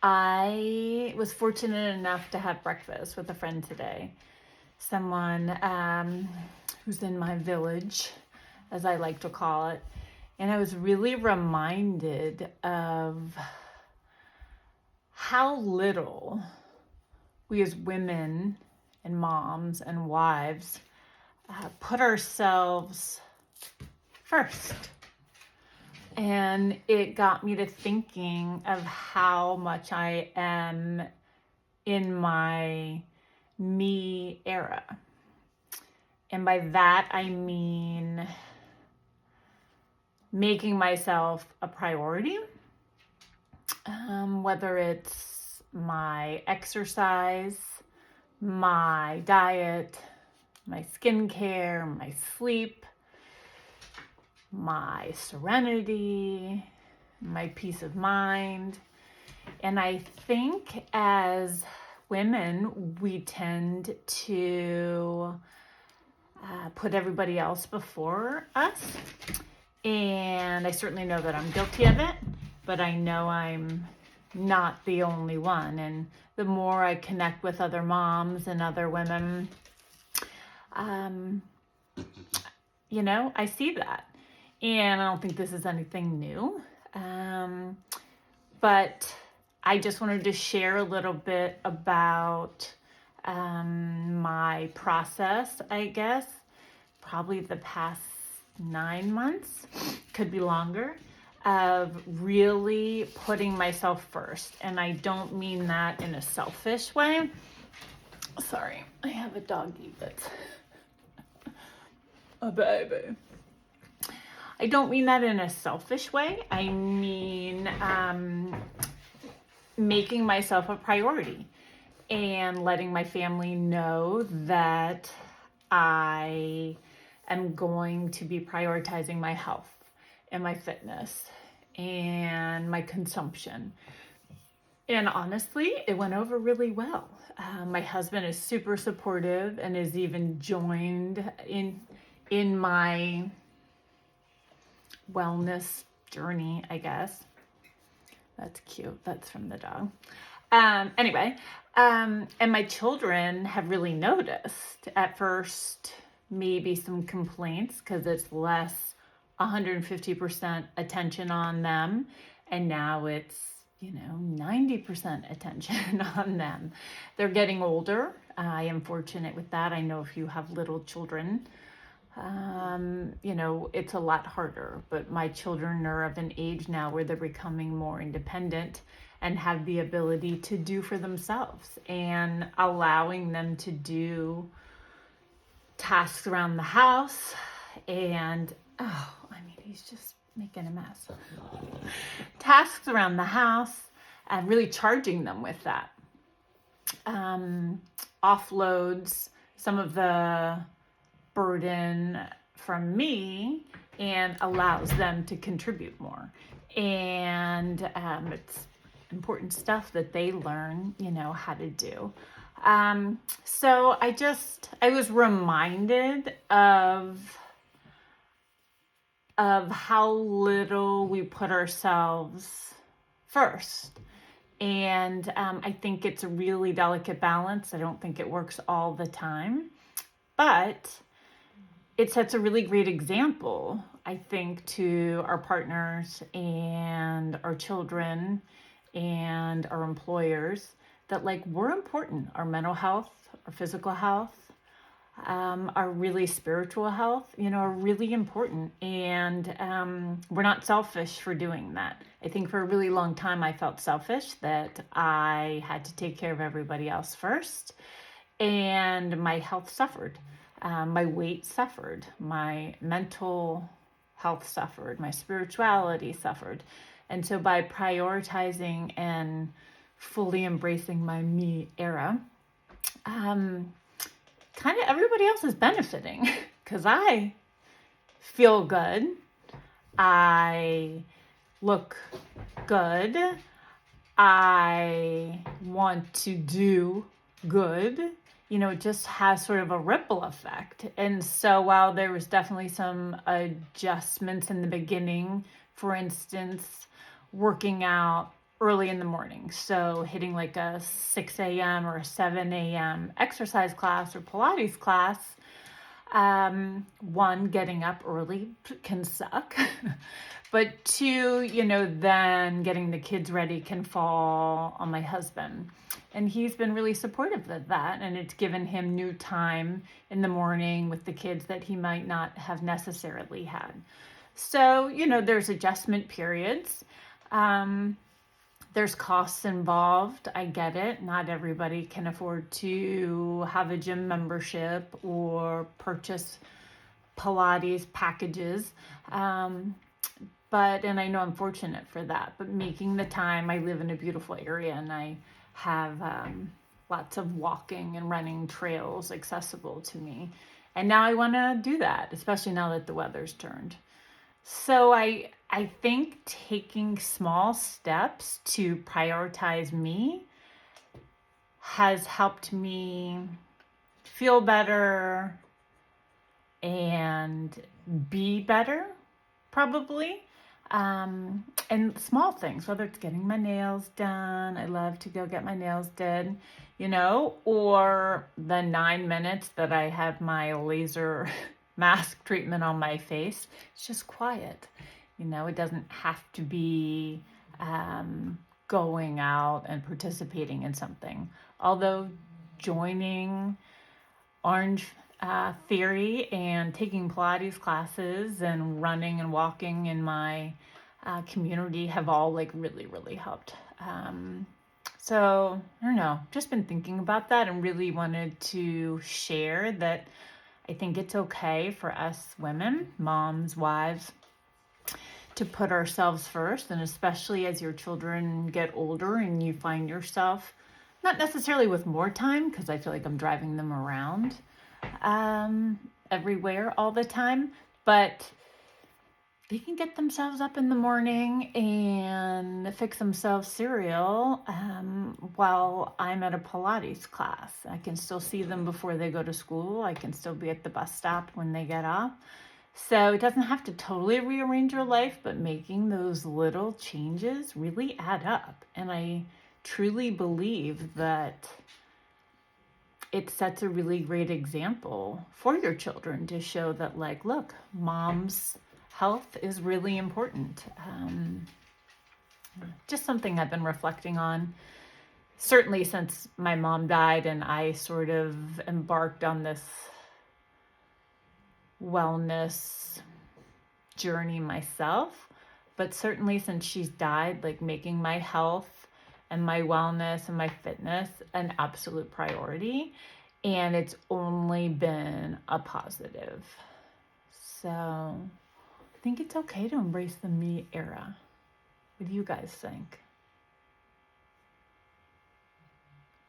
I was fortunate enough to have breakfast with a friend today. Someone who's in my village, as I like to call it. And I was really reminded of how little we as women and moms and wives put ourselves first. And it got me to thinking of how much I am in my me era. And by that, I mean making myself a priority, whether it's my exercise, my diet, my skincare, my sleep, my serenity, my peace of mind. And I think as women, we tend to put everybody else before us. And I certainly know that I'm guilty of it, but I know I'm not the only one. And the more I connect with other moms and other women, I see that. And I don't think this is anything new. But I just wanted to share a little bit about my process, I guess, probably the past 9 months, could be longer, of really putting myself first. And I don't mean that in a selfish way. Sorry, I have a doggy that's a baby. I don't mean that in a selfish way. I mean making myself a priority and letting my family know that I am going to be prioritizing my health and my fitness and my consumption. And honestly, it went over really well. My husband is super supportive and has even joined in my wellness journey, I guess. That's cute. That's from the dog. Anyway, and my children have really noticed. At first, maybe some complaints because it's less 150% attention on them. And now it's, 90% attention on them. They're getting older. I am fortunate with that. I know if you have little children, it's a lot harder, but my children are of an age now where they're becoming more independent and have the ability to do for themselves, and allowing them to do tasks around the house. And he's just making a mess. Tasks around the house, and really charging them with that. Offloads some of the burden from me and allows them to contribute more. And it's important stuff that they learn, how to do. So I was reminded of how little we put ourselves first. And I think it's a really delicate balance. I don't think it works all the time, but it sets a really great example, I think, to our partners and our children and our employers that we're important. Our mental health, our physical health, our really spiritual health, are really important. And we're not selfish for doing that. I think for a really long time I felt selfish that I had to take care of everybody else first, and my health suffered. My weight suffered, my mental health suffered, my spirituality suffered. And so by prioritizing and fully embracing my me era, kind of everybody else is benefiting because I feel good. I look good. I want to do good. It just has sort of a ripple effect. And so while there was definitely some adjustments in the beginning, for instance, working out early in the morning. So hitting like a 6 a.m. or a 7 a.m. exercise class or Pilates class, one, getting up early can suck. But two, then getting the kids ready can fall on my husband. And he's been really supportive of that. And it's given him new time in the morning with the kids that he might not have necessarily had. So, there's adjustment periods. There's costs involved. I get it. Not everybody can afford to have a gym membership or purchase Pilates packages. And I know I'm fortunate for that, but making the time. I live in a beautiful area and I have lots of walking and running trails accessible to me. And now I want to do that, especially now that the weather's turned. So I think taking small steps to prioritize me has helped me feel better and be better, probably. And small things, whether it's getting my nails done. I love to go get my nails done, or the 9 minutes that I have my laser mask treatment on my face. It's just quiet. It doesn't have to be going out and participating in something. Although joining Orange Theory and taking Pilates classes and running and walking in my community have all really, really helped. So I don't know, just been thinking about that and really wanted to share that I think it's okay for us women, moms, wives, to put ourselves first. And especially as your children get older and you find yourself not necessarily with more time, because I feel like I'm driving them around everywhere all the time, but they can get themselves up in the morning and fix themselves cereal while I'm at a Pilates class. I can still see them before they go to school. I can still be at the bus stop when they get off. So it doesn't have to totally rearrange your life, but making those little changes really add up. And I truly believe that it sets a really great example for your children to show that, look, mom's health is really important. Just something I've been reflecting on, certainly since my mom died and I sort of embarked on this wellness journey myself, but certainly since she's died, making my health and my wellness and my fitness an absolute priority. And it's only been a positive. So I think it's okay to embrace the me era. What do you guys think?